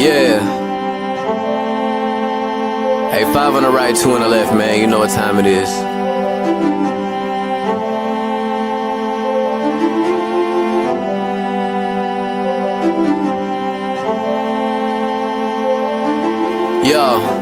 Yeah. Hey, 5 on the right, 2 on the left, man. You know what time it is. Yo.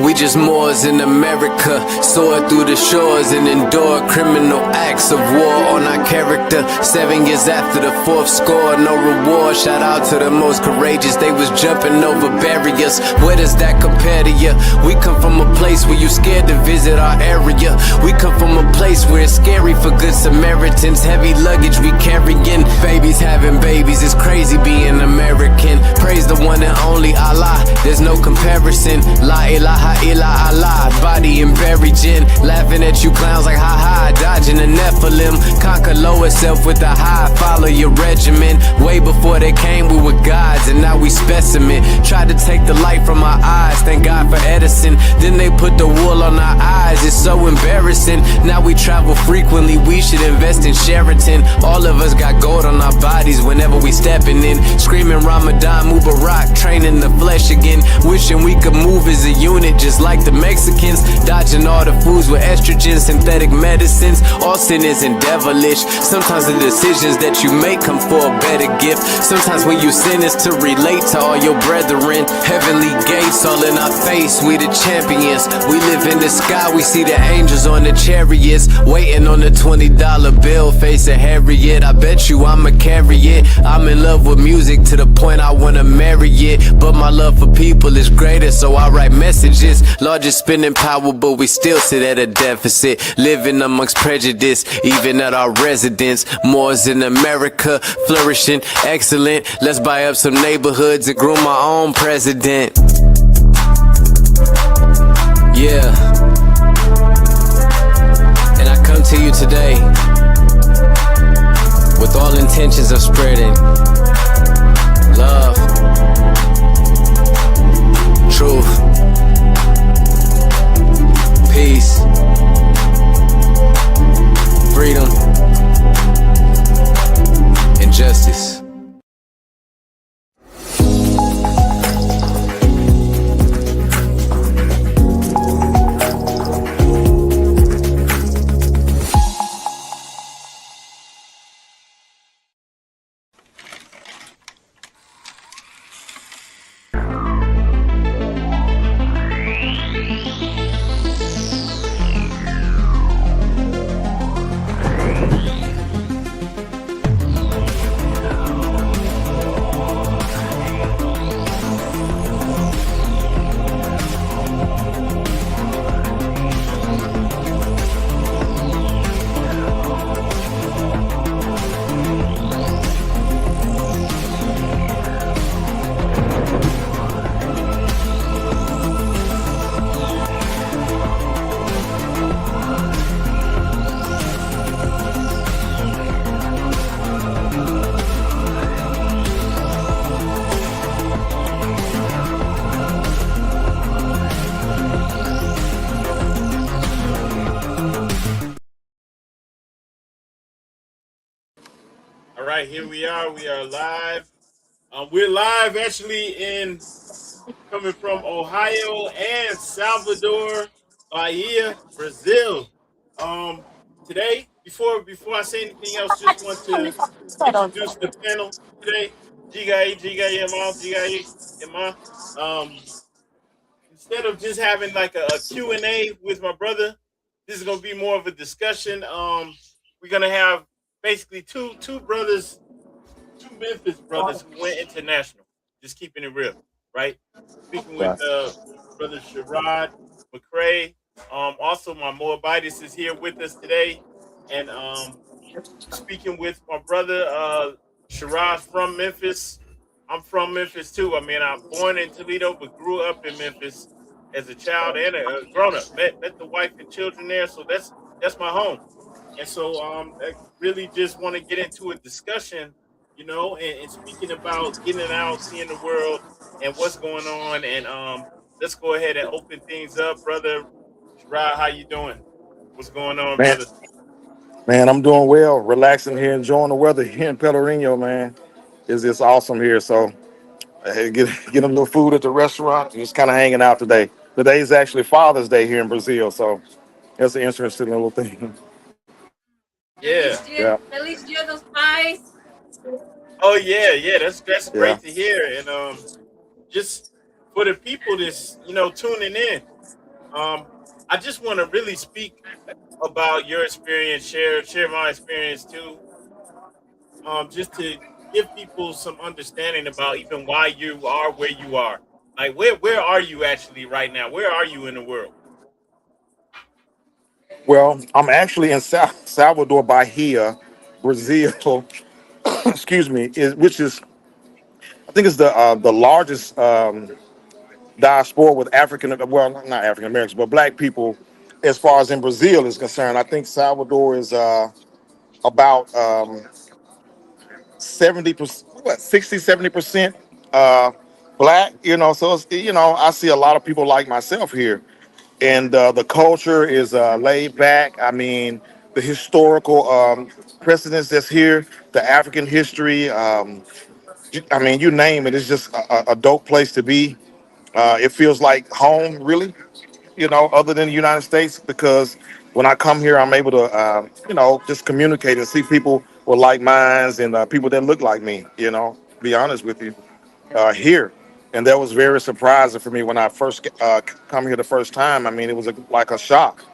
We just Moors in America, soar through the shores and endure criminal acts of war on our character. 7 years after the 4th score, no reward. Shout out to the most courageous, they was jumping over barriers. Where does that compare to you? We come from a place where you scared to visit our area. We come from a place where it's scary for good Samaritans. Heavy luggage we carrying, babies having babies. It's crazy being American. Praise the one and only Allah, there's no comparison. La ilaha illa Allah, body and buried gin. Laughing at you clowns like ha ha, dodging the Nephilim. Conquer lower self with the high, follow your regimen. Way before they came we were gods and now we specimen. Tried to take the light from our eyes, thank God for Edison. Then they put the wool on our eyes, it's so embarrassing. Now we travel frequently, we should invest in Sheraton. All of us got gold on our bodies whenever we stepping in. Screaming Ramadan Mubarak, training the flesh again. Wishing we could move as a unit just like the Mexicans. Dodging all the foods with estrogen, synthetic medicines. All sin isn't devilish. Sometimes the decisions that you make come for a better gift. Sometimes when you sin is to relate to all your brethren. Heavenly gates all in our face, we the champions. We live in the sky, we see the angels on the chariots. Waiting on the $20 bill, facing Harriet. I bet you I'ma carry it. I'm in love with music to the point I wanna marry it. But my love for people is greater, so I write messages. Largest spending power, but we still sit at a deficit. Living amongst prejudice, even at our residence. Moors in America, flourishing, excellent. Let's buy up some neighborhoods and groom our own president. Yeah. And I come to you today with all intentions of spreading love, truth, peace, freedom, and justice. All right, here we are. We are live. We're live actually coming from Ohio and Salvador, Bahia, Brazil. Today, before I say anything else, just want to introduce the panel today. Emma. Instead of just having like a Q&A with my brother, this is gonna be more of a discussion. We're gonna have basically two brothers, two Memphis brothers who went international. Just keeping it real, right? Speaking with brother Sherrod McCray. Also my Moabitis is here with us today, and speaking with my brother Sherrod from Memphis. I'm from Memphis too. I mean, I'm born in Toledo, but grew up in Memphis as a child and a grown up. Met the wife and children there, so that's my home. And so I really just want to get into a discussion, and speaking about getting it out, seeing the world and what's going on. And let's go ahead and open things up, brother. Sherrod, how you doing? What's going on, Man, brother? man, I'm doing well, relaxing here, enjoying the weather here in Pelourinho, man. It's just awesome here. So get a little food at the restaurant. Just kind of hanging out today. Today is actually Father's Day here in Brazil, so that's an interesting little thing. Yeah. Feliz Dia dos Pais. Oh yeah, yeah. That's Yeah. great to hear. And just for the people that's tuning in, I just want to really speak about your experience, share my experience too, just to give people some understanding about even why you are where you are. Like where are you actually right now? Where are you in the world? Well, I'm actually in Salvador Bahia, Brazil. Excuse me, which is I think it's the largest diaspora with African, well, not African Americans, but Black people, as far as in Brazil is concerned. I think Salvador is about 70%, what, 60, 70% uh, Black. So I see a lot of people like myself here, and the culture is laid back. I mean, the historical precedence that's here, the African history. I mean, you name it. It's just a dope place to be. It feels like home, really. Other than the United States, because when I come here, I'm able to, just communicate and see people with like minds and people that look like me. Be honest with you, here, and that was very surprising for me when I first come here the first time. I mean, it was like a shock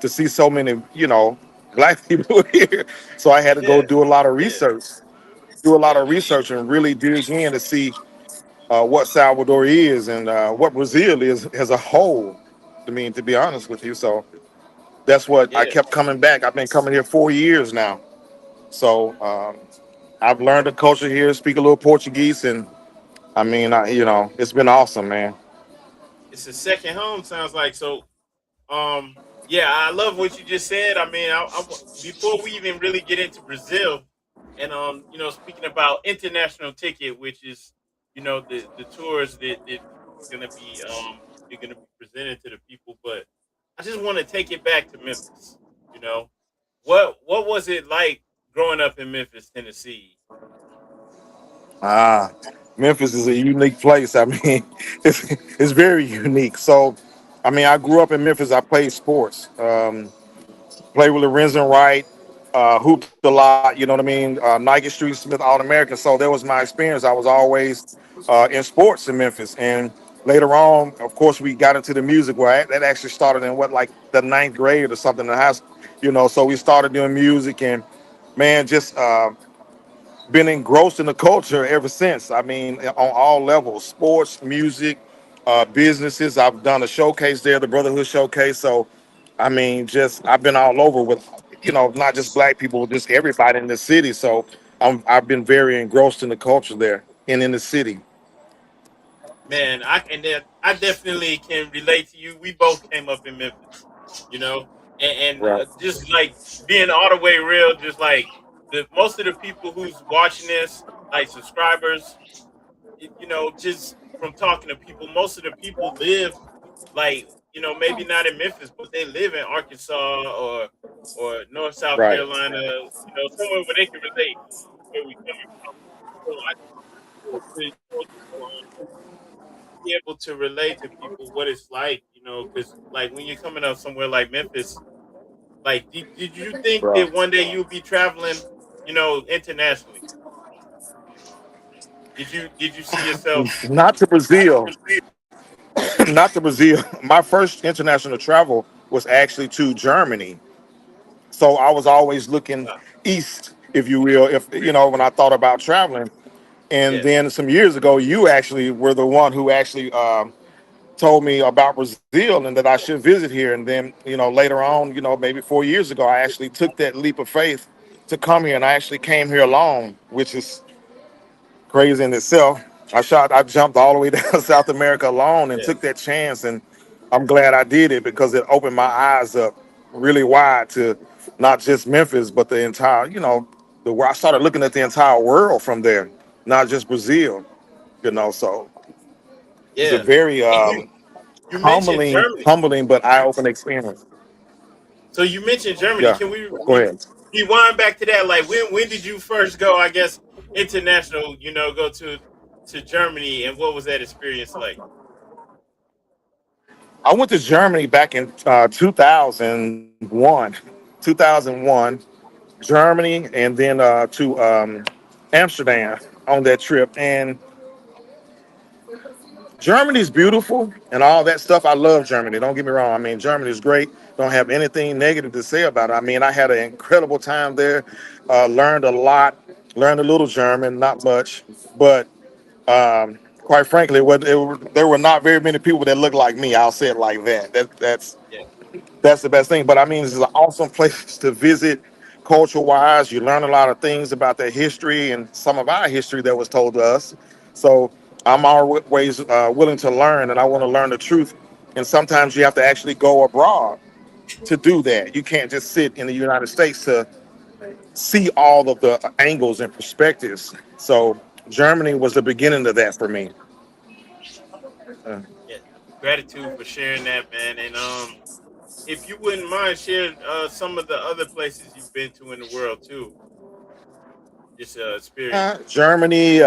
to see so many, Black people here. So I had to go Yeah, do a lot of yeah, research, and really dig in to see what Salvador is and what Brazil is as a whole. I mean, to be honest with you, so that's what I yeah. kept coming back. I've been coming here 4 years now, so I've learned the culture here, speak a little Portuguese, and I mean, it's been awesome, man. It's a second home. Sounds like so. Um, yeah, I love what you just said. I mean, before we even really get into Brazil, and speaking about international ticket, which is the tours that gonna be you're gonna be presented to the people, but I just want to take it back to Memphis. You know, what was it like growing up in Memphis, Tennessee? Ah, Memphis is a unique place. I mean, it's very unique. So, I mean, I grew up in Memphis. I played sports. Played with Lorenzen Wright, hooped a lot, you know what I mean? Nike Street Smith All American. So that was my experience. I was always in sports in Memphis. And later on, of course, we got into the music where that actually started in like the ninth grade or something in high school, So we started doing music and man, just been engrossed in the culture ever since. I mean, on all levels, sports, music, businesses. I've done a showcase there, the Brotherhood Showcase. So, I mean, just I've been all over with, not just Black people, just everybody in the city. So, I've been very engrossed in the culture there and in the city. Man, I definitely can relate to you. We both came up in Memphis, you know, Right. just like being all the way real, just like the most of the people who's watching this, like subscribers, just from talking to people, most of the people live like maybe not in Memphis, but they live in Arkansas or North South Right. Carolina, somewhere where they can relate where we coming from. So I think be able to relate to people what it's like, because like when you're coming up somewhere like Memphis, like did you think Right. that one day you'll be traveling, internationally? Did you see yourself? Not to Brazil. Not to Brazil. My first international travel was actually to Germany. So I was always looking Uh, east, if you will, if when I thought about traveling. And yeah, then some years ago, you actually were the one who actually told me about Brazil and that I should visit here. And then later on, maybe 4 years ago, I actually took that leap of faith to come here, and I actually came here alone, which is crazy in itself. I jumped all the way down South America alone and yeah, took that chance, and I'm glad I did it because it opened my eyes up really wide to not just Memphis, but the entire, I started looking at the entire world from there, not just Brazil, So it's a yeah. very And you mentioned Germany. humbling, but eye-opening experience. So you mentioned Germany. Yeah, Can we go ahead. rewind back to that? Like when did you first go? I guess international, go to Germany, and what was that experience like? I went to Germany back in 2001, 2001, Germany, and then to Amsterdam on that trip. And Germany's beautiful and all that stuff. I love Germany. Don't get me wrong. I mean, Germany is great. Don't have anything negative to say about it. I mean, I had an incredible time there. Learned a lot. Learned a little German, not much, but quite frankly, there were not very many people that looked like me. I'll say it like that. Yeah, That's the best thing. But I mean, this is an awesome place to visit, culture wise. You learn a lot of things about their history and some of our history that was told to us. So I'm always willing to learn, and I want to learn the truth. And sometimes you have to actually go abroad to do that. You can't just sit in the United States to see all of the angles and perspectives. So Germany was the beginning of that for me. Uh, yeah. Gratitude for sharing that, man. And if you wouldn't mind sharing some of the other places you've been to in the world too, just experience. Germany,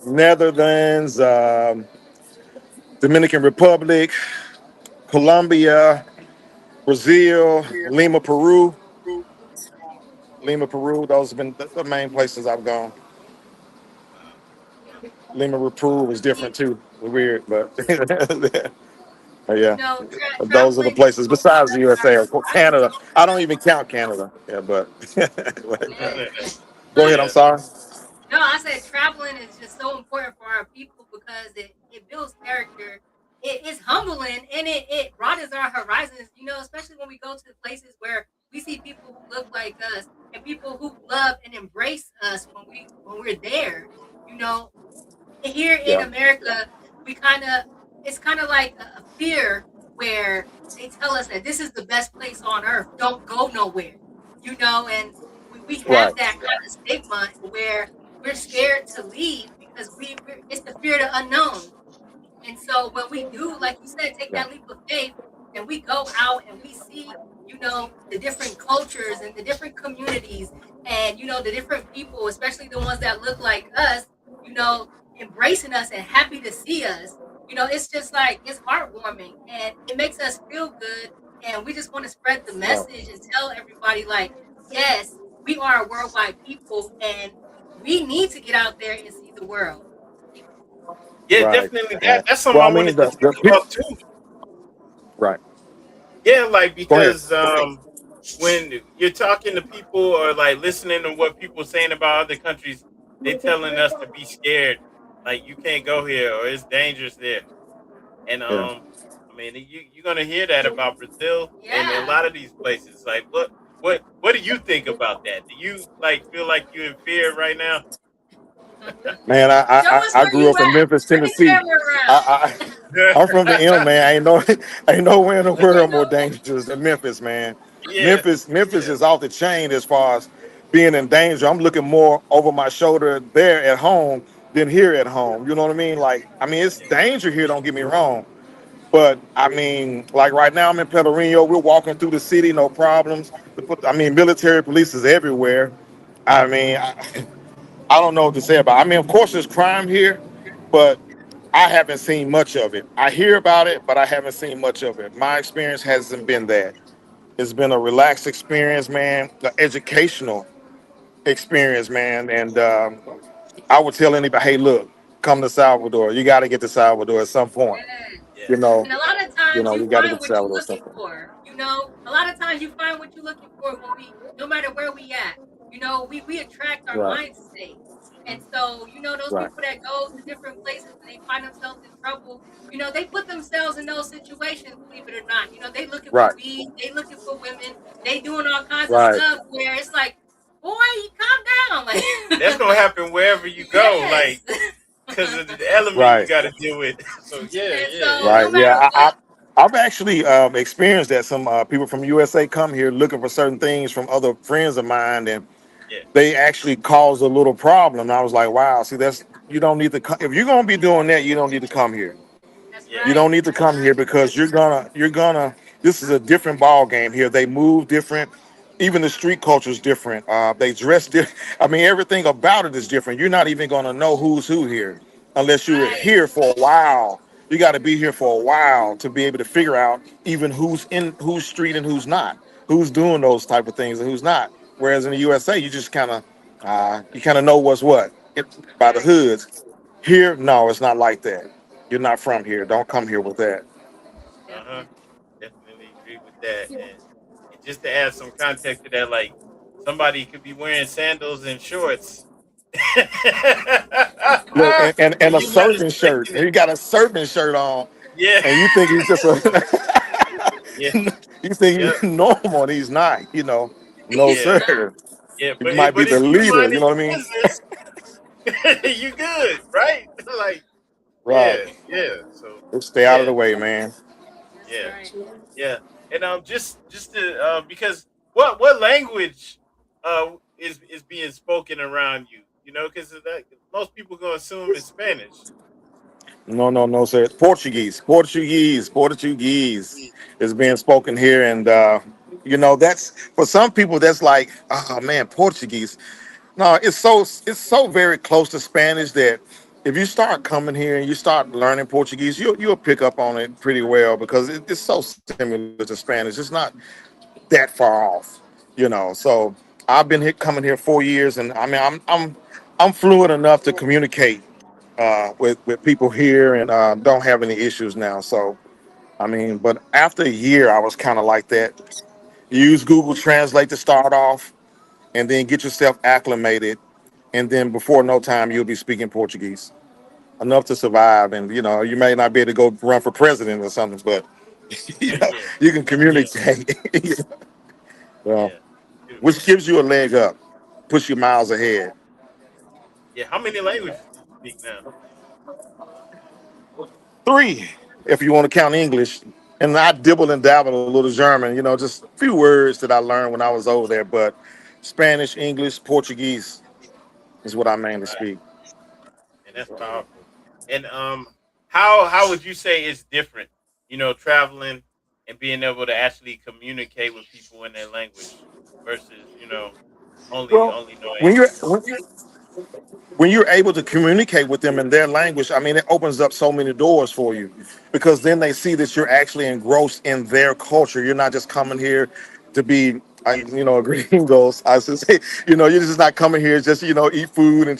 Netherlands, Dominican Republic, Colombia, Brazil, Lima, Peru. Lima, Peru. Those have been the main places I've gone. Wow, Lima, Peru was different too. Weird, but You yeah, know, those are the traveling places opens besides the up our USA. Of course, Canada. horizons. I don't even count Canada. Yeah, but wow. Yes. go Look, ahead. I'm Yeah, sorry. no, I said traveling is just so important for our people because it builds character. It is humbling and it broadens our horizons, especially when we go to places where we see people who look like us and people who love and embrace us when we're there. You know, here in Yeah. America, we kind of it's kind of like a fear where they tell us that this is the best place on earth. Don't go nowhere, and we have Right. that kind of stigma where we're scared to leave because it's the fear of the unknown. And so when we do, like you said, take Yeah. that leap of faith and we go out and we see, the different cultures and the different communities and, the different people, especially the ones that look like us, you know, embracing us and happy to see us, it's just like, it's heartwarming and it makes us feel good. And we just want to spread the Oh, message and tell everybody, like, yes, we are a worldwide people and we need to get out there and see the world. yeah, right. definitely. Yeah. That's something Well, I I mean, wanted to the speak people. about too. Right. Yeah, like Go ahead. because when you're talking to people or like listening to what people are saying about other countries, they telling us to be scared, like you can't go here or it's dangerous there. And Yeah. I mean, you're gonna hear that about Brazil and a Yeah. lot of these places. Like, what do you think about that? Do you like feel like you're in fear right now? Man, Show us I where grew you up in at. Memphis, Turn the Tennessee. camera around. I, I'm from the M, man. Ain't nowhere in the Look at world more those. dangerous than Memphis, man. Yeah, Memphis yeah, is off the chain as far as being in danger. I'm looking more over my shoulder there at home than here at home. You know what I mean? Like, I mean, it's yeah, danger here. Don't get me wrong, but I mean, like right now, I'm in Pedalino. We're walking through the city, no problems. I mean, military police is everywhere. I mean, I don't know what to say about it. I mean, of course, there's crime here, but I haven't seen much of it. I hear about it, but I haven't seen much of it. My experience hasn't been that. It's been a relaxed experience, man, the educational experience, man. And I would tell anybody, hey, look, come to Salvador. You got to get to Salvador at some point. Yes. yeah, You know, And a lot of times you you got to find get to what you're Salvador at some looking point. for. A lot of times you find what you're looking for when no matter where we at, we attract our Right, mind state. And so, those right, people that go to different places and they find themselves in trouble, they put themselves in those situations, believe it or not. They looking for right, weed, they looking for women, they doing all kinds of right, stuff where it's like, boy, you calm down. that's gonna Like, happen wherever you go. yes. Like because of the element you right. got to deal with. So yeah, And yeah, so yeah, no Right. matter Yeah. what, I've actually experienced that. Some people from USA come here looking for certain things from other friends of mine, and yeah, they actually cause a little problem. And I was like, wow. See, you don't need to come if you're gonna be doing that. You don't need to come here. that's yeah, You don't right. need to come here because you're gonna. This is a different ball game here. They move different. even the street culture is different. They dress different. I mean, everything about it is different. You're not even going to know who's who here unless you're Right. here for a while. You got to be here for a while to be able to figure out even who's in whose street and who's not, who's doing those type of things and who's not. Whereas in the USA, you just kind of know what's what by the Right. hoods. Here, no, it's not like that. You're not from here. Don't come here with that. Uh huh. Definitely. Definitely agree with that. And just to add some context to that, like somebody could be wearing sandals and shorts. And Look, and a you're not surfing shirt. expecting And it. you got a surfing shirt on, Yeah. and you think he's just a Yeah. you think Yeah. he's normal, and he's not. No, Yeah. sir. Yeah. He might be But the if you leader. minding You know what I your mean? business, you good, right? Like, Right. yeah, yeah. So Just stay out of yeah, the way, man. That's yeah, right. yeah. And just to because what language is being spoken around you? You know, because most people gonna assume it's Spanish. No, no, no, sir. It's Portuguese is being spoken here, and that's for some people. That's like, oh man, Portuguese. No, it's so very close to Spanish that if you start coming here and you start learning Portuguese, you'll pick up on it pretty well because it's so similar to Spanish. It's not that far off. So I've been here coming here 4 years, and I mean I'm fluent enough to communicate with people here and don't have any issues now. So I mean, but after a year, I was kind of like that. Use Google Translate to start off, and then get yourself acclimated, and then before no time you'll be speaking Portuguese enough to survive. And you may not be able to go run for president or something, but Yeah, you can yeah, communicate. Well, yeah. Beautiful. which gives you a leg up, push you miles ahead. Yeah. How many languages do you speak now? Three, if you want to count English. And I dibble and dabble a little German, just a few words that I learned when I was over there. But Spanish, English, Portuguese is what I mainly Right. speak. And that's powerful. And how would you say it's different? You know, traveling and being able to actually communicate with people in their language versus only Well, only knowing. when you're when, when you're able to communicate with them in their language, I mean, it opens up so many doors for you because then they see that you're actually engrossed in their culture. You're not just coming here to be, a gringos. I should say, you're just not coming here just, eat food and,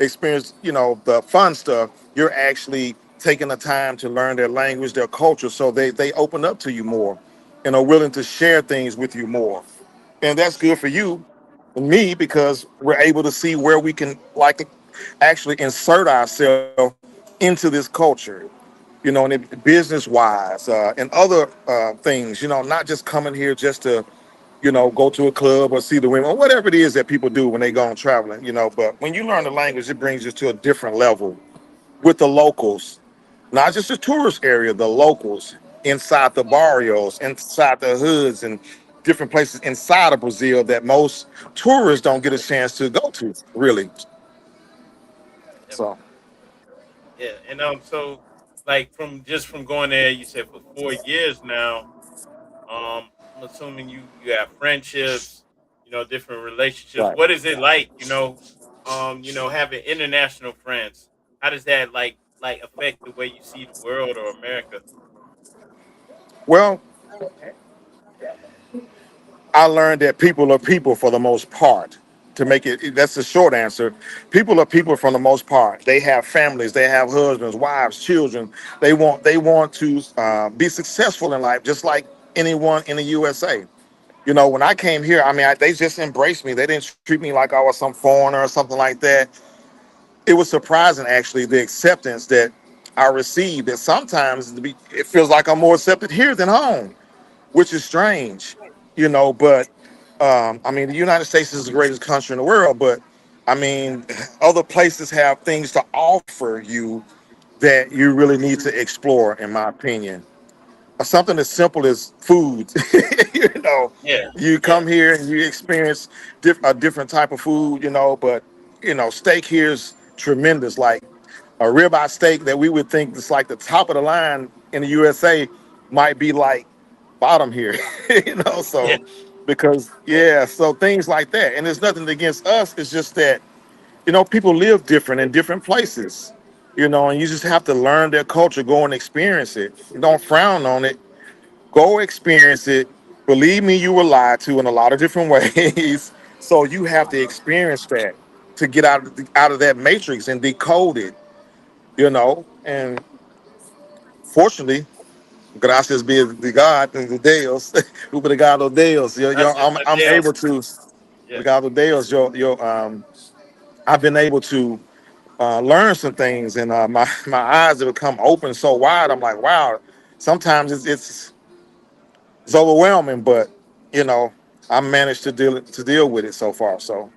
experience, the fun stuff. You're actually taking the time to learn their language, their culture. So they open up to you more and are willing to share things with you more. And that's good for you and me because we're able to see where we can like actually insert ourselves into this culture, and business wise and other things, not just coming here just to go to a club or see the women or whatever it is that people do when they go on traveling, but when you learn the language, it brings you to a different level with the locals, not just the tourist area, the locals inside the barrios, inside the hoods, and different places inside of Brazil that most tourists don't get a chance to go to, really. Yep. So, Yeah, and so like from going there, you said for 4 years now. I'm assuming you have friendships, different relationships. right. What is it like, having international friends? How does that like affect the way you see the world or America? Well, I learned that people are people for the most part. To make that's the short answer. People are people for the most part. They have families, they have husbands, wives, children. They want to be successful in life, just like anyone in the USA. When I came here, I mean, they just embraced me. They didn't treat me like I was some foreigner or something like that. It was surprising, actually, the acceptance that I received. That sometimes it feels like I'm more accepted here than home, which is strange, But I mean, the United States is the greatest country in the world, but I mean, other places have things to offer you that you really need to explore, in my opinion. Something as simple as food. you know, Yeah, you yeah, come here and you experience a different type of food, but steak here is tremendous. Like a ribeye steak that we would think is like the top of the line in the USA might be like bottom here. yeah, So because yeah, so things like that. And there's nothing against us. It's just that people live different in different places. And you just have to learn their culture, go and experience it. Don't frown on it. Go experience it. Believe me, you were lied to in a lot of different ways. So you have to experience that to get out of that matrix and decode it. And fortunately, gracias be the God and the Deus, obrigado Deus. Gracias a I'm able Dios. to, Yeah. obrigado Deus. I've been able to learn some things, and my eyes have become open so wide. I'm like, wow. Sometimes it's overwhelming, but you know, I managed to deal with it so far. So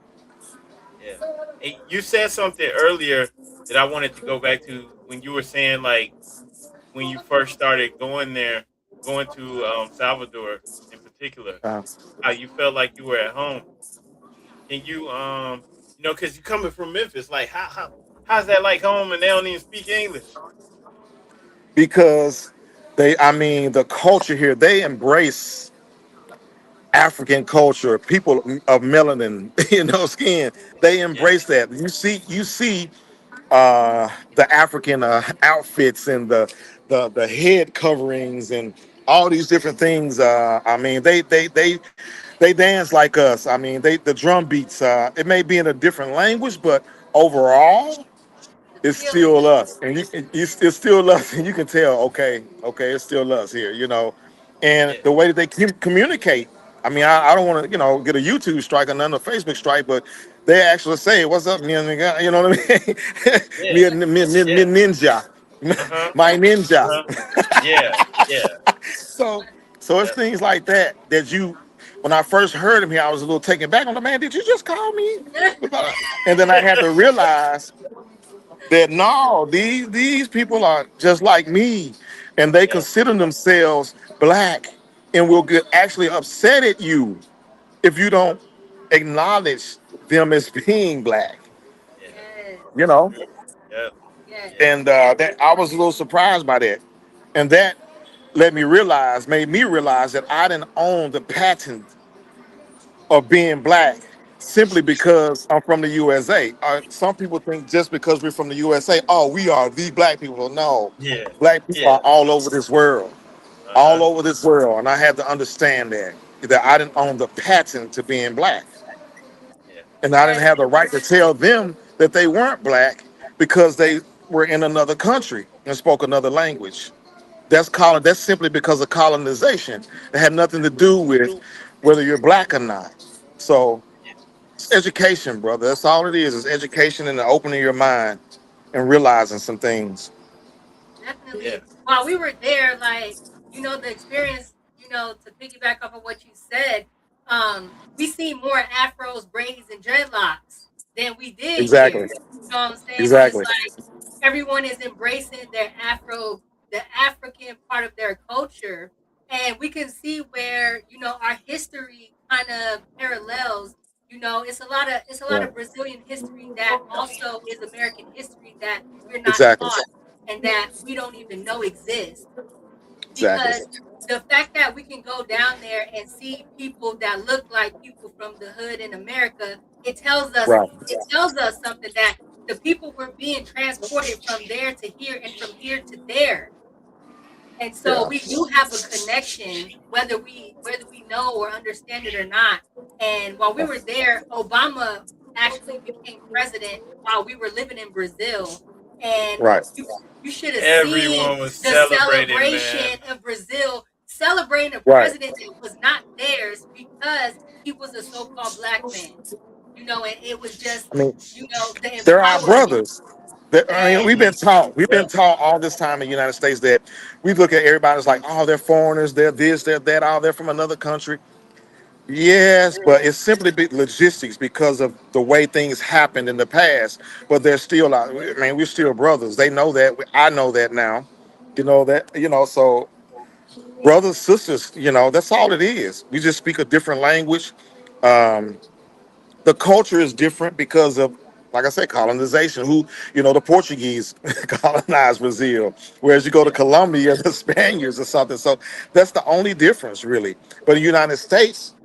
Yeah. Hey, you said something earlier that I wanted to go back to when you were saying like when you first started going there, going to Salvador in particular, uh, how you felt like you were at home. Can you because you coming from Memphis, like how's that like home and they don't even speak English? because I mean, the culture here, they embrace African culture, people of melanin, skin. They Yeah. embrace that. You see the African outfits and the head coverings and all these different things. I mean, they dance like us. I mean, the drum beats. It may be in a different language, but overall, The it's feeling still is us, and it's still us, and you can tell. Okay, it's still us here. And Yeah. the way that they communicate. I mean, I don't want to get a YouTube strike or none of Facebook strike, but they actually say, "What's up, me nigga?" You know what I mean? Yeah. Me Yeah. ninja, Uh-huh. my ninja. Uh-huh. Yeah. Yeah. So, so it's Yeah. things like that that you. When I first heard him here, I was a little taken back. I'm like, man, did you just call me? And then I had to realize that no, these people are just like me, and they Yeah. consider themselves black, and will get actually upset at you if you don't acknowledge them as being black. Yeah. yes, You know, Yeah. yes, Yeah. and that I was a little surprised by that, and that made me realize that I didn't own the patent of being black simply because I'm from the USA. Some people think just because we're from the USA, oh, we are the black people. No, Yeah. black people Yeah. are all over this world, all Uh-huh. over this world, and I had to understand that I didn't own the patent to being black, Yeah. and I didn't yes. have the right to tell them that they weren't black because they were in another country and spoke another language. That's simply because of colonization. It had nothing to do with whether you're black or not. So it's education, brother. That's all it is education and opening your mind and realizing some things. Yeah. Definitely. While we were there, like, the experience, to piggyback off of what you said, we see more afros, braids, and dreadlocks than we did here. Exactly. You know what I'm saying? So it's Exactly. like everyone is embracing their the African part of their culture. And we can see where, our history kind of parallels. It's a lot of Right. Brazilian history that also is American history that we're not Exactly. taught and that we don't even know exist. Exactly. Because the fact that we can go down there and see people that look like people from the hood in America, Right. it tells us something that the people were being transported from there to here and from here to there. And so Yeah. we do have a connection, whether we know or understand it or not. And while we were there, Obama actually became president while we were living in Brazil. And Right. you should have seen Everyone was the celebrating, man. celebration of Brazil celebrating a Right. president that was not theirs because he was a so-called black man. And it was just, I mean, the they're our empowerment. brothers. I mean, Yes, we've been taught. We've Yeah. been taught all this time in the United States that we look at everybody as like, oh, they're foreigners, they're this, they're that, oh, they're from another country. Yes, but it's simply logistics because of the way things happened in the past. But they're still out. I mean, we're still brothers. They know that. I know that now. You know that. So brothers, sisters. That's all it is. We just speak a different language. Um, the culture is different because of, like I said, colonization. The Portuguese colonized Brazil, whereas you go to Yeah. Colombia, the Spaniards or something. So that's the only difference, really. But in the United States,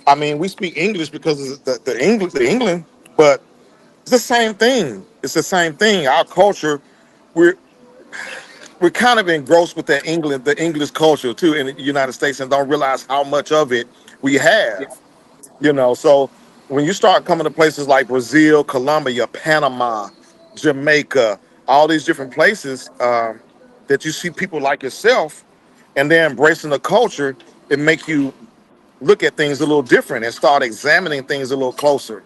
I mean, we speak English because of the England, but it's the same thing. It's the same thing. Our culture, we're we're kind of engrossed with the English culture too in the United States, and don't realize how much of it we have. So when you start coming to places like Brazil, Colombia, Panama, Jamaica, all these different places, that you see people like yourself, and they're embracing the culture, it makes you look at things a little different and start examining things a little closer.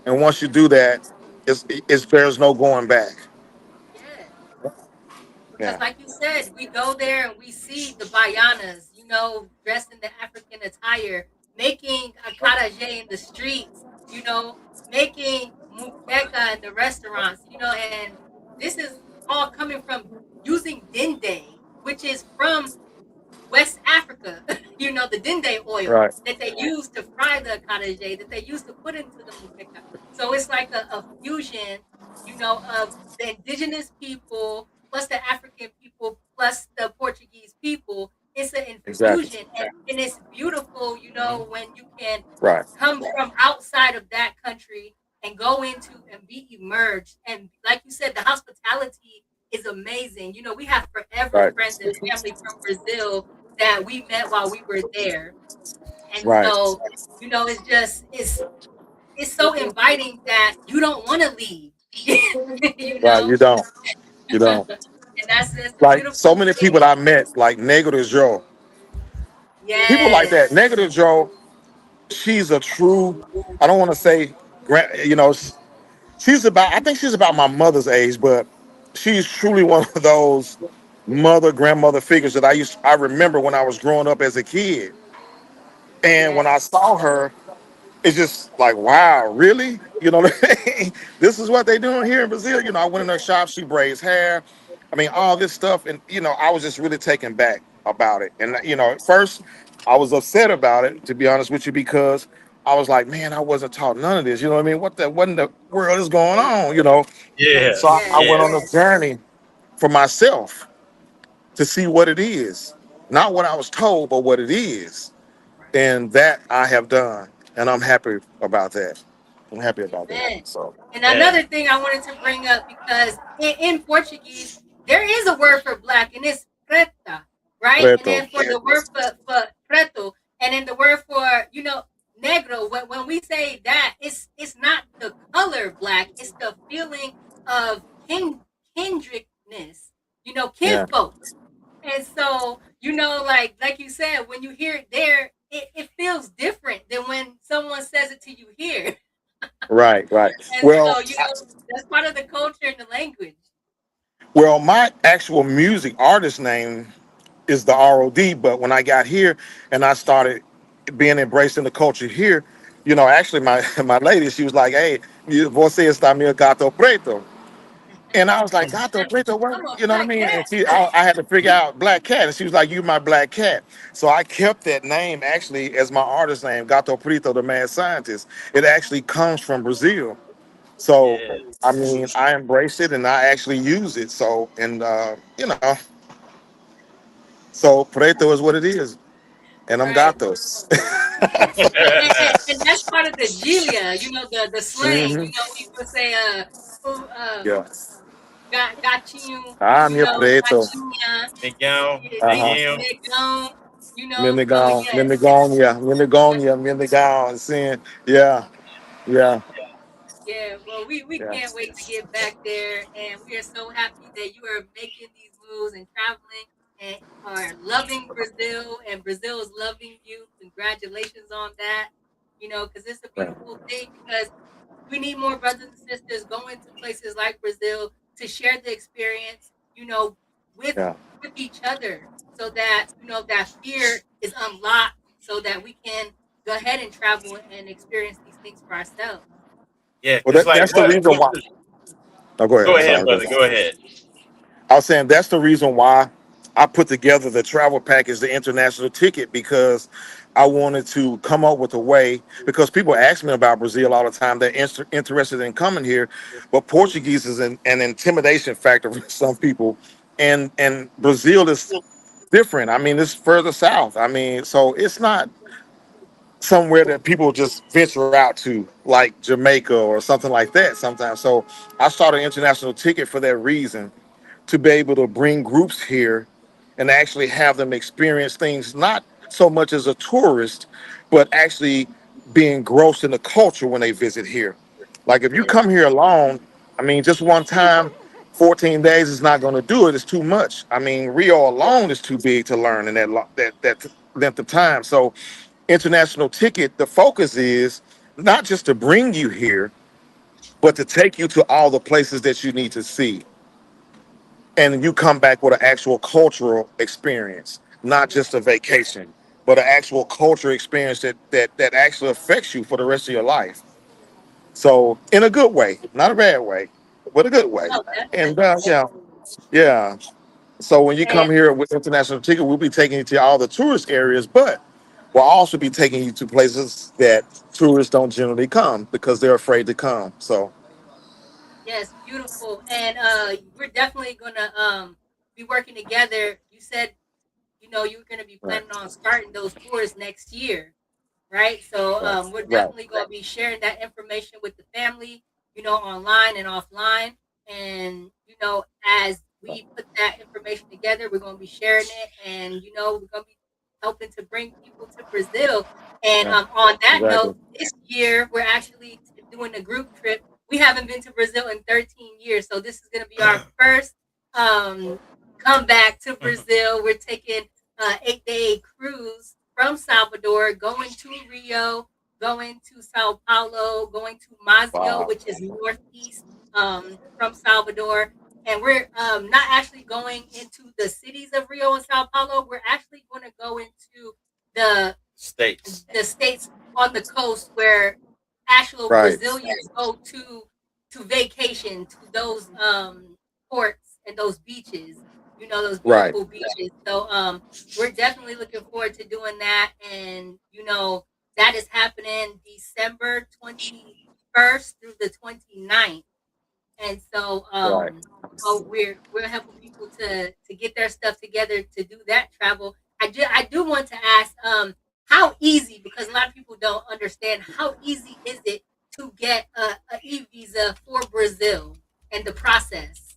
And once you do that, there's no going back. Yeah. Because Yeah, like you said, we go there and we see the Bayanas, dressed in the African attire, making a karaje in the streets, making mukeka in the restaurants, and this is all coming from using dende, which is from West Africa, the dende oil right, that they use to fry the karaje, that they use to put into the mukeka. So it's like a fusion, of the indigenous people plus the African people plus the Portuguese people. It's an exactly, infusion, and it's beautiful, when you can right, come from outside of that country and go into and be emerged. And like you said, the hospitality is amazing. We have forever right, friends and family from Brazil that we met while we were there. And right, so, it's so inviting that you don't want to leave. you right. know? You don't. And that's a Like so beautiful many thing. people I met, like Negative Joe, people like Yes. that. Negative Joe, she's a true. I don't want to say, she's about. I think she's about my mother's age, but she's truly one of those grandmother figures that I remember when I was growing up as a kid. And when Yes. I saw her, it's just like, wow, really? What I mean? This is what they doing here in Brazil. I went in her shop, she braids hair. I mean, all this stuff. And, I was just really taken back about it. And, at first I was upset about it, to be honest with you, because I was like, man, I wasn't taught none of this. You know what I mean? What in the world is going on? Yeah, So I Yes. went yeah, on a journey for myself to see what it is. Not what I was told, but what it is. And that I have done. And I'm happy about that. I'm happy about that. Amen. So, And man. another thing I wanted to bring up, because in Portuguese there is a word for black, and it's preta, right? And Preto. then for the word for preto, and then the word for negro. When we say that, it's not the color black; it's the feeling of kindredness, Yeah. kinfolk. And so, like you said, when you hear it there, it feels different than when someone says it to you here. Right. Right. And Well, so, that's part of the culture and the language. my actual music artist name is the ROD. But when I got here and I started being embraced in the culture here, actually my my lady, she was like, "Hey, você está meu gato preto." And I was like, Gato Preto, what? I'm a You know what I black mean? cat. And I had to figure out Black Cat. And she was like, you my Black Cat. So I kept that name actually as my artist name, Gato Preto, the mad scientist. It actually comes from Brazil. So, Yeah, I mean, I embrace it and I actually use it. So, and, so Preto is what it is. And I'm Right. Gatos. And that's part of the Gilia, the slang. Hmm. We would say, who, Yeah. gatinho, I'm your Preto. gatinha, Miguel, Uh-huh. Miguel. negão, so Minigong, yes. Minigonia, Minigonia, Minigong. Seeing, yeah, yeah, Yeah, well, we yeah. can't wait to get back there, and we are so happy that you are making these moves and traveling and are loving Brazil, and Brazil is loving you. Congratulations on that, because it's a Yeah. beautiful thing. Because we need more brothers and sisters going to places like Brazil to share the experience, with Yeah. with each other, so that that fear is unlocked, so that we can go ahead and travel and experience these things for ourselves. Yeah, Well, because like that's the reason why. Oh, go ahead. go I'm ahead, sorry. Go brother. ahead. Go ahead. I was saying that's the reason why I put together the travel package, the international ticket, because I wanted to come up with a way. Because people ask me about Brazil all the time, they're interested in coming here, but Portuguese is an intimidation factor for some people, and Brazil is different. I mean, it's further south. I mean, so it's not. somewhere that people just venture out to, like Jamaica or something like that sometimes. So I started International Ticket for that reason, to be able to bring groups here and actually have them experience things not so much as a tourist, but actually being engrossed in the culture when they visit here. Like if you Yeah. come here alone, I mean, just one time, 14 days is not going to do it. It's too much. I mean, Rio alone is too big to learn in that length of time. So, International Ticket, the focus is not just to bring you here, but to take you to all the places that you need to see, and you come back with an actual cultural experience, not just a vacation, but an actual culture experience that actually affects you for the rest of your life. So in a good way, not a bad way, but a good way. No, And definitely, yeah. So when you come and here with International Ticket, we'll be taking you to all the tourist areas, but we'll also be taking you to places that tourists don't generally come because they're afraid to come. So yes, beautiful. And we're definitely gonna be working together. You said you were gonna be right, planning on starting those tours next year, right? So right, we're right, definitely going to be sharing that information with the family, online and offline. And as we put that information together, we're going to be sharing it, and we're going to be helping to bring people to Brazil. And right. on that Exactly. note, this year we're actually doing a group trip. We haven't been to Brazil in 13 years, so this is going to be our first um, comeback to Brazil. We're taking 8-day cruise from Salvador, going to Rio, going to Sao Paulo, going to Mazio, Wow. which is northeast from Salvador. And we're not actually going into the cities of Rio and Sao Paulo. We're actually going to go into the States. the states on the coast where actual Right, Brazilians go to vacation to those ports and those beaches. Those right. beautiful beaches. So we're definitely looking forward to doing that, and that is happening December 21st through the 29th. And so Right. we're helping people to get their stuff together to do that travel. I do want to ask how easy, because a lot of people don't understand, how easy is it to get a e-visa for Brazil and the process?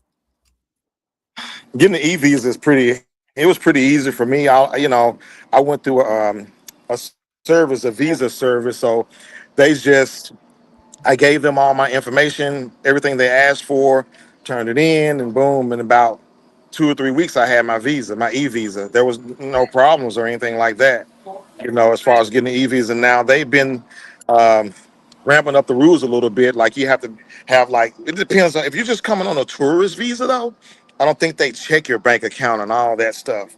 Getting the e-visa is pretty. It was pretty easy for me. I went through a service, a visa service. So they just, I gave them all my information, everything they asked for, turned it in, and boom, in about 2 or 3 weeks, I had my visa, my e-visa. There was no problems or anything like that. As far Right, as getting the e-visa, now they've been um, ramping up the rules a little bit. Like you have to have, like, it depends on if you're just coming on a tourist visa though. I don't think they check your bank account and all that stuff.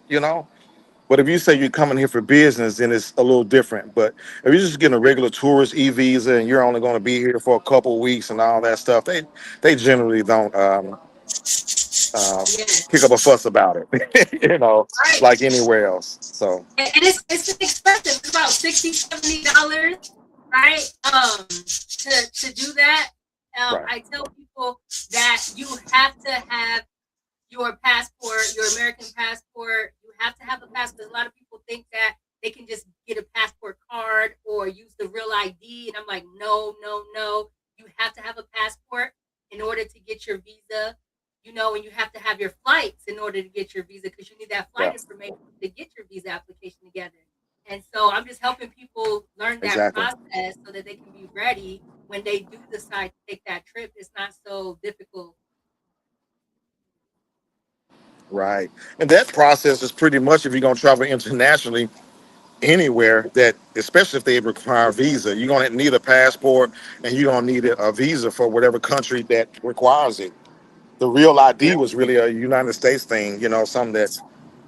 But if you say you're coming here for business, then it's a little different. But if you're just getting a regular tourist e-visa and you're only going to be here for a couple of weeks and all that stuff, they generally don't uh, yeah, kick up a fuss about it, right. like anywhere else. So And it's expensive. It's about $60-$70, right? To do that. right, I tell people that you have to have your passport, your American passport. You have to have a passport. A lot of people think that they can just get a passport card or use the real ID. And I'm like, no, no, no. You have to have a passport in order to get your visa, and you have to have your flights in order to get your visa, because you need that yeah, flight information to get your visa application together. And so I'm just helping people learn that exactly. process so that they can be ready when they do decide to take that trip. It's not so difficult. Right. And that process is pretty much, if you're going to travel internationally anywhere, that especially if they require a visa, you're going to need a passport and you're going to need a visa for whatever country that requires it. The real ID Yeah. was really a United States thing, something that's,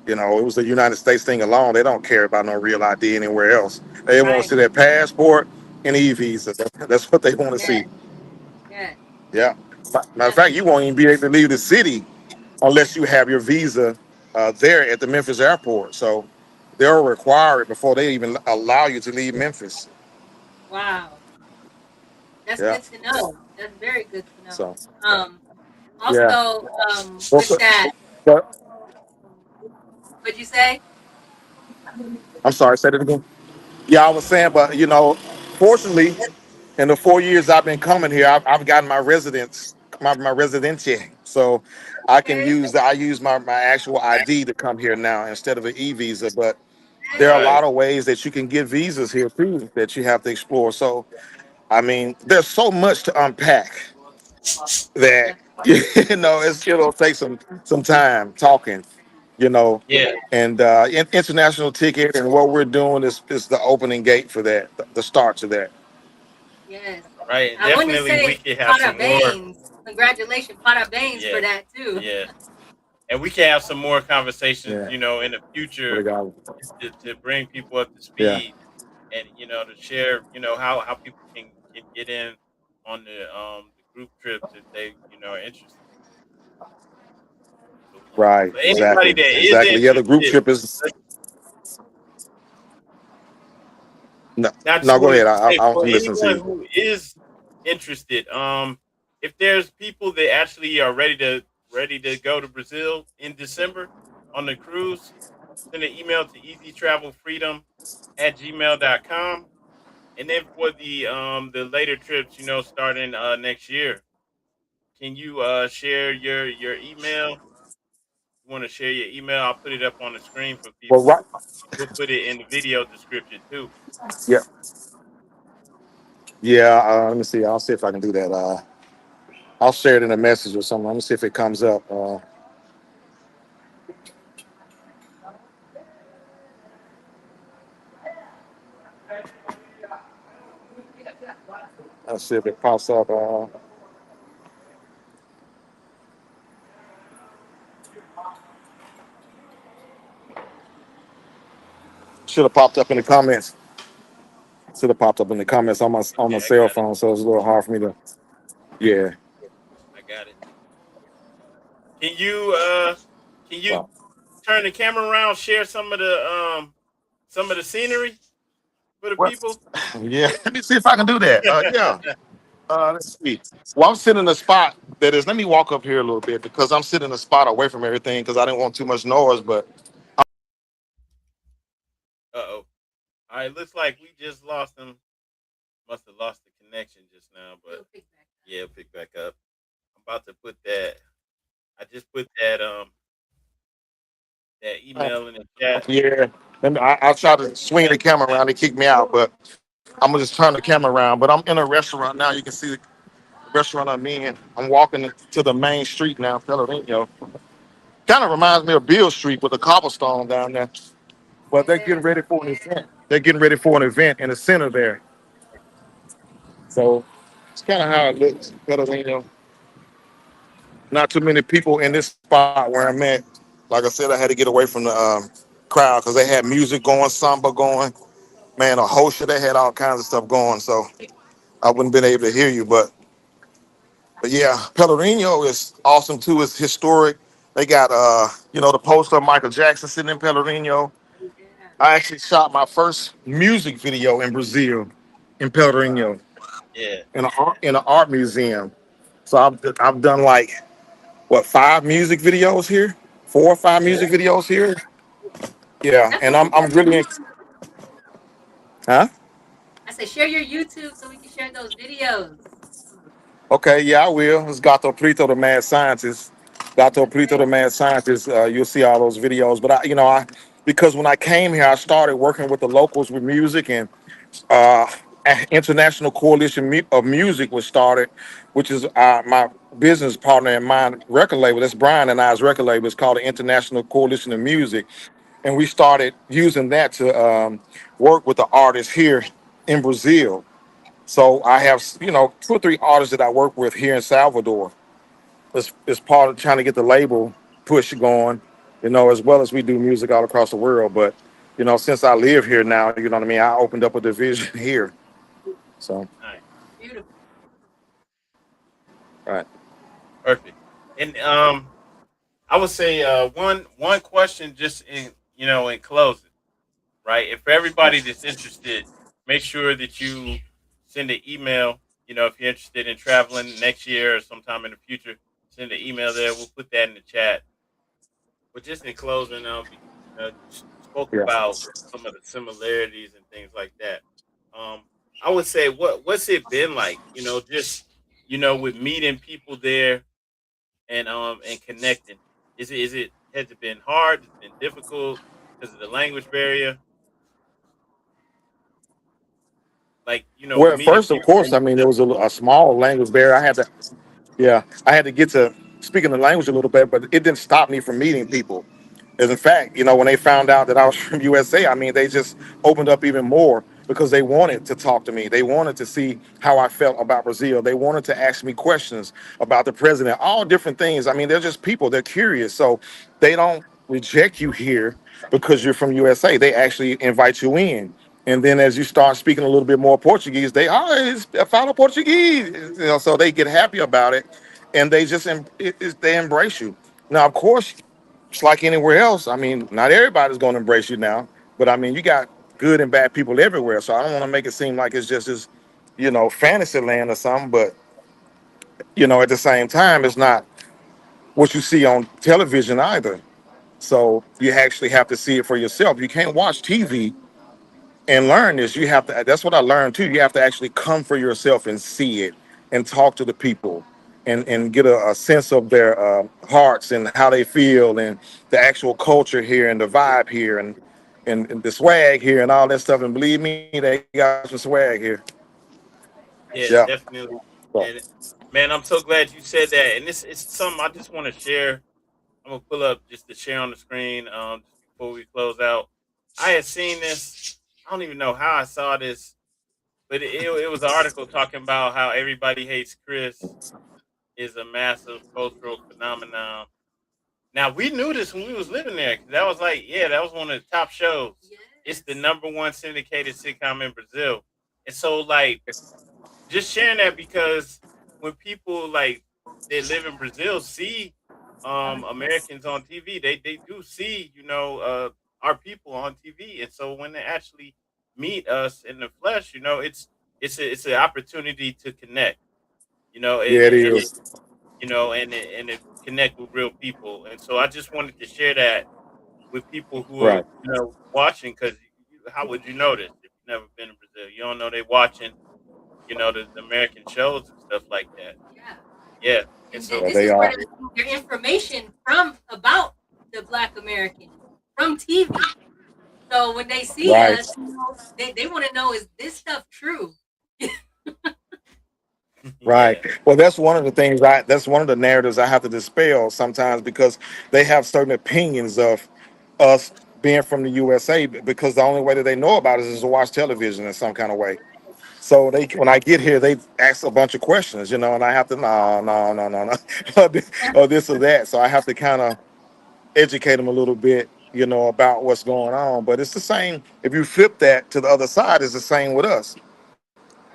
it was the United States thing alone. They don't care about no real ID anywhere else. They want to Right. see their passport and e-visa. That's what they want to Yeah. see. Yeah. Yeah. Matter of Yeah. fact, you won't even be able to leave the city unless you have your visa there at the Memphis airport. So they'll require it before they even allow you to leave Memphis. Wow. That's Yeah. good to know. That's very good to know. So Um, yeah. Also, with Also, that, but what'd you say? I'm sorry. Say that again. Yeah, I was saying, but fortunately, in the 4 years I've been coming here, I've gotten my residence, my residency, so I can Okay. use my actual ID to come here now instead of an e-visa. But there are a Right. lot of ways that you can get visas here too that you have to explore. So I mean, there's so much to unpack that Yeah. it'll take some time talking, you know, Yeah. and international ticket and what we're doing is the opening gate for that, the start to that. Yes. Right. And I want to definitely we say could have some more. Parabéns. Congratulations, Parabéns for Yeah. that too. Yeah. And we can have some more conversations, Yeah, in the what I future got. to bring people up to Yeah, speed and to share, how people can get in on the group trips if they, are interested. right, So anybody exactly, that is exactly. Yeah, the group interested, trip is no, now I just no. Go want ahead. to say I'm for listening to anyone you. who is interested, if there's people that actually are ready to go to Brazil in December on the cruise, send an email to easytravelfreedom@gmail.com. And then for the later trips, starting next year, can you share your email? You want to share your email? I'll put it up on the screen for Well, people. right. We'll put it in the video description too. Yeah, yeah. Let me see. I'll see if I can do that. I'll share it in a message or something. Let me see if it comes up. Let's see if it pops up. Should have popped up in the comments. Should have popped up in the comments on my Yeah, I cell got it. phone, so it's a little hard for me to. Yeah. I got it. Can you Wow. turn the camera around? Share some of the scenery for the What? people. Yeah. Let me see if I can do that. Yeah. Let's see. Well, I'm sitting in a spot that is. Let me walk up here a little bit because I'm sitting in a spot away from everything because I didn't want too much noise. But Uh-oh. All right, looks like we just lost them. Must have lost the connection just now, but It'll pick back yeah, it'll pick back up. I'm about to put that. I just put that email in the chat. yeah, I'll try to swing the camera around. They kick me out, but I'm gonna just turn the camera around. But I'm in a restaurant now. You can see the restaurant I'm in. I'm walking to the main street now, Pellerino. Kind of reminds me of Beale Street with the cobblestone down there. But they're up. getting Yes. ready for an event. They're getting ready for an event in the center there. So it's kind of how it looks, Pellerino. Not too many people in this spot where I'm at. Like I said, I had to get away from the crowd because they had music going, samba going. Man, a whole shit. They had all kinds of stuff going, so I wouldn't been able to hear you. But yeah, Pellerino is awesome too. It's historic. They got the poster of Michael Jackson sitting in Pellerino. Yeah. I actually shot my first music video in Brazil, in Pellerino, Yeah, in an art museum. So I've done like what 5 music videos here, 4 or 5 yeah, music videos here. Yeah, That's and what we I'm said. really huh? I said share your YouTube so we can share those videos. Okay, yeah, I will. It's Gato Prito, the mad scientist. Gato Prito, Okay. the mad scientist. You'll see all those videos. But because when I came here, I started working with the locals with music, and uh, International Coalition of Music was started, which is my business partner and mine record label. That's Brian and I's record label. It's called the International Coalition of Music, and we started using that to work with the artists here in Brazil. So I have, 2 or 3 artists that I work with here in Salvador. It's part of trying to get the label push going, as well as we do music all across the world. But, since I live here now, you know what I mean, I opened up a division here. So, nice, Beautiful. right. perfect. And I would say one question just in closing, right? If everybody that's interested, make sure that you send an email. If you're interested in traveling next year or sometime in the future, send an email there. We'll put that in the chat. But just in closing, spoke Yeah. about some of the similarities and things like that. Um, I would say, what's it been like? Just with meeting people there and connecting. Is it has it been hard? Has it been difficult because of the language barrier? Like Well, meeting first, of people. course, I mean, there was a small language barrier. Yeah, I had to get to speaking the language a little bit, but it didn't stop me from meeting people. As in fact, when they found out that I was from USA, I mean, they just opened up even more because they wanted to talk to me. They wanted to see how I felt about Brazil. They wanted to ask me questions about the president, all different things. I mean, they're just people. They're curious. So they don't reject you here because you're from USA. They actually invite you in. And then as you start speaking a little bit more Portuguese, they always follow Portuguese. So they get happy about it, and they just they embrace you. Now, of course, it's like anywhere else. I mean, not everybody's going to embrace you now, but I mean, you got good and bad people everywhere. So I don't want to make it seem like it's just this, fantasy land or something. But at the same time, it's not what you see on television either. So you actually have to see it for yourself. You can't watch TV and learn this. You have to. That's what I learned too. You have to actually come for yourself and see it and talk to the people and get a sense of their hearts and how they feel and the actual culture here and the vibe here and the swag here and all that stuff. And believe me, they got some swag here. Yeah. Yeah, definitely. So, And man, I'm so glad you said that. And this is something I just want to share. I'm gonna pull up just to share on the screen. Just before we close out, I had seen this. I don't even know how I saw this, but it was an article talking about how everybody hates Chris is a massive cultural phenomenon. Now we knew this when we was living there. 'Cause that was like, yeah, that was one of the top shows. It's the Yes. number one syndicated sitcom in Brazil, and so like just sharing that because when people like they live in Brazil see Americans on TV, they do see our people on TV, and so when they actually meet us in the flesh, it's an opportunity to connect, yeah, it and it is. and it connect with real people, and so I just wanted to share that with people who are Right. watching because how would you know this if you've never been in Brazil? You don't know they watching the American shows and stuff like that. Yeah. Yeah, and And so Yeah, this they is where are. they're getting their information from about the Black American from TV. So when they see Right. us, they want to know, is this stuff true? Right. yeah, Well, that's one of the things that's one of the narratives I have to dispel sometimes because they have certain opinions of us being from the USA because the only way that they know about us is to watch television in some kind of way. So they when I get here, they ask a bunch of questions, and I have to no, or this or that. So I have to kind of educate them a little bit, about what's going on. But it's the same. If you flip that to the other side, it's the same with us.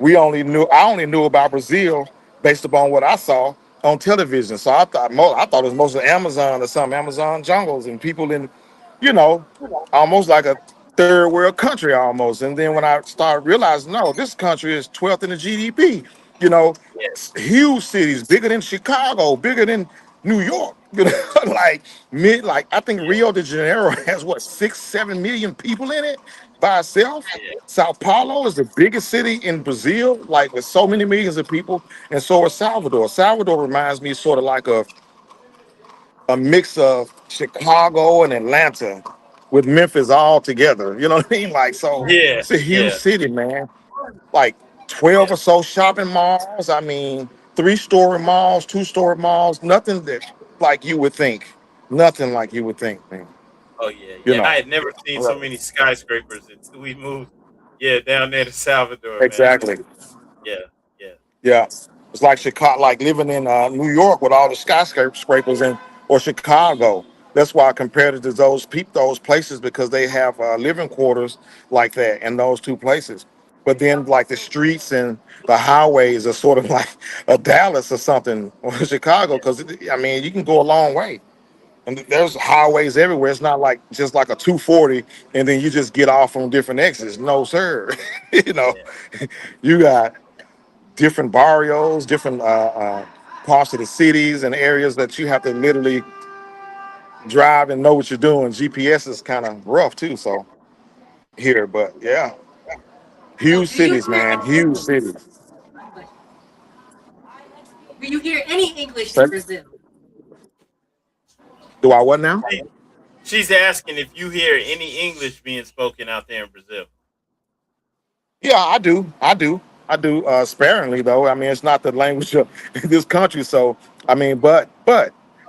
I only knew about Brazil based upon what I saw on television. So I thought it was mostly Amazon or something, Amazon jungles and people in, you know, almost like a third world country almost. And then when I started realizing, no, this country is 12th in the GDP. You know, yeah, huge cities, bigger than Chicago, bigger than New York. Like like I think yeah, Rio de Janeiro has what 6, 7 million people in it by itself. yeah, Sao Paulo is the biggest city in Brazil, like with so many millions of people, and so is Salvador. Salvador reminds me sort of like a mix of Chicago and Atlanta with Memphis all together. You know what I mean? Like so, yeah, it's a huge yeah, city, man. Like 12 yeah. or so shopping malls. I mean, 3-story malls, 2-story malls. Nothing that like you would think. Nothing like you would think, man. Oh yeah, You yeah. I know. had never seen so Right. many skyscrapers until we moved. Yeah, down there to Salvador, man. Exactly. Yeah, yeah, Yeah, it's like Chicago, like living in New York with all the skyscrapers and or Chicago. That's why I compared it to those places because they have living quarters like that in those two places. But then like the streets and the highways are sort of like a Dallas or something or Chicago yeah, because I mean you can go a long way and there's highways everywhere. It's not like just like a 240 and then you just get off on different exits. No sir, you know yeah, you got different barrios, different parts of the cities and areas that you have to literally drive and know what you're doing. GPS is kind of rough too. So here, but yeah, So huge do you cities, man, huge cities. do you hear any English in So, Brazil? do I what now? She's asking if you hear any English being spoken out there in Brazil. Yeah, I do. Sparingly though. I mean, it's not the language of this country. So I mean, but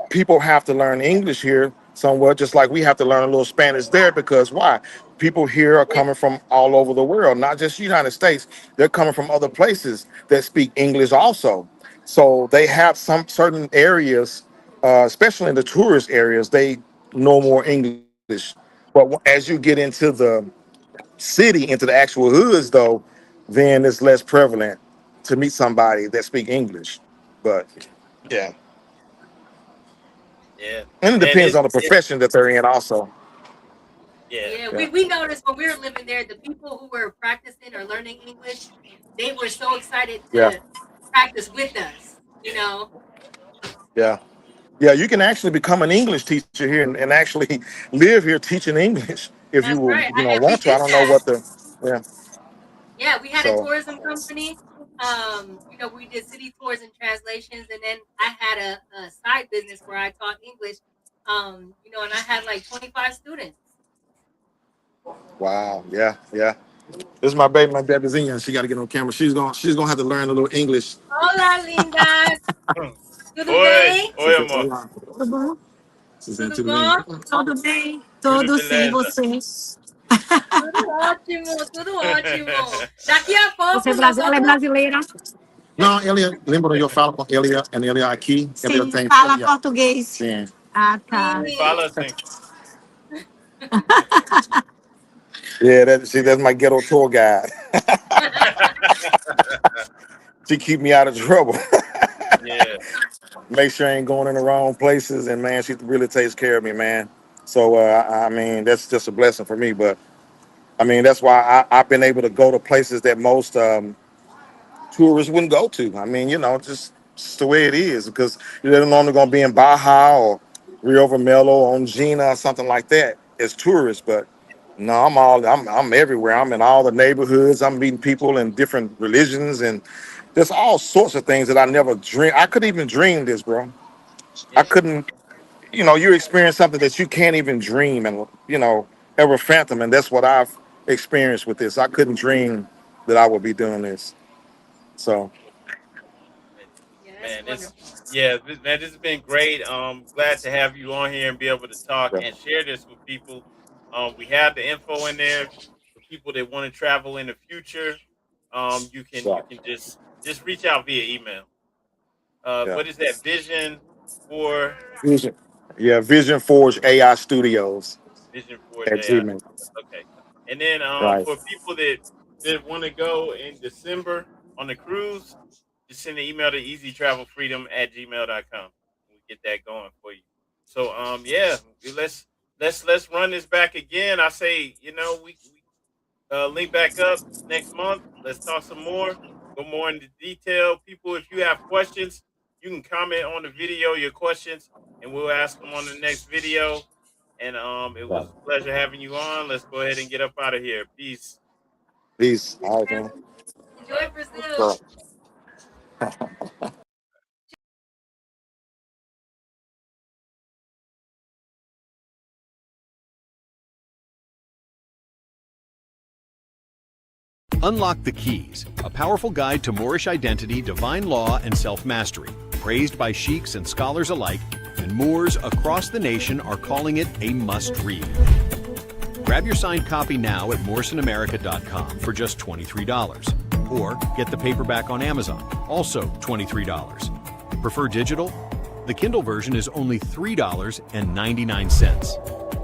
people have to learn English here somewhat, just like we have to learn a little Spanish there. Because why? People here are coming from all over the world, not just United States. They're coming from other places that speak English also. So they have some certain areas, especially in the tourist areas, they know more English. But as you get into the city, into the actual hoods though, then it's less prevalent to meet somebody that speak English. But yeah, Yeah, and it man, depends on the profession that they're in also. yeah, Yeah, Yeah, we noticed when we were living there, the people who were practicing or learning English, they were so excited yeah, to practice with us, you know. yeah, yeah. You can actually become an English teacher here and actually live here teaching English if you That's will, right. And we want to. I did don't know that. what the yeah. Yeah, we had a So tourism company. We did city tours and translations, and then I had a side business where I taught English. And I had like 25 students. wow, yeah, yeah. This is my baby, my baby's in. She got to get on camera. She's gonna have to learn a little English. Olá, lindas! Tudo Oi, bem? oi, amor. Tudo bom? Tudo bom? Tudo bem? Tudo Tudo sim, beleza. vocês. Tudo ótimo, tudo ótimo. Daqui a Você é pouco nós ela é vamos. brasileira? Não, ele lembra eu falo com ele aqui. Ele Sim, tem fala filha. português. Sim. Ah, tá. Me fala assim. Yeah, that's my ghetto tour guide. She keep me out of trouble. Yeah, Make sure I ain't going in the wrong places, and man, she really takes care of me, man. So I mean, that's just a blessing for me. But I mean, that's why I've been able to go to places that most tourists wouldn't go to. I mean, just the way it is, because they're normally going to be in Baja or Rio Vermelho, on Gina, or something like that as tourists. But no, I'm everywhere. I'm in all the neighborhoods. I'm meeting people in different religions, and there's all sorts of things that I never dream. I couldn't even dream this, bro. I yeah, couldn't. You experience something that you can't even dream and ever fathom, and that's what I've experienced with this. I couldn't dream that I would be doing this. So Yeah, that's man. wonderful. Man, this has been great. Glad to have you on here and be able to talk yeah, and share this with people. We have the info in there for people that want to travel in the future. You can so just reach out via email. yeah. What is that vision for Vision, yeah, Vision Forge AI Studios Vision for at AI? Gmail. Okay. And then Right. for people that want to go in December on the cruise, just send an email to easytravelfreedom@gmail.com. We get that going for you. So yeah, let's run this back again. I say, we link back up next month. Let's talk some more, go more into detail. People, if you have questions, you can comment on the video your questions, and we'll ask them on the next video. And it was Right. a pleasure having you on. Let's go ahead and get up out of here. Peace. Peace. All right, man. Enjoy Brazil. So, Unlock the Keys, a powerful guide to Moorish identity, divine law, and self-mastery. Praised by sheiks and scholars alike, and Moors across the nation are calling it a must-read. Grab your signed copy now at morrisonamerica.com for just $23. Or get the paperback on Amazon, also $23. Prefer digital? The Kindle version is only $3.99.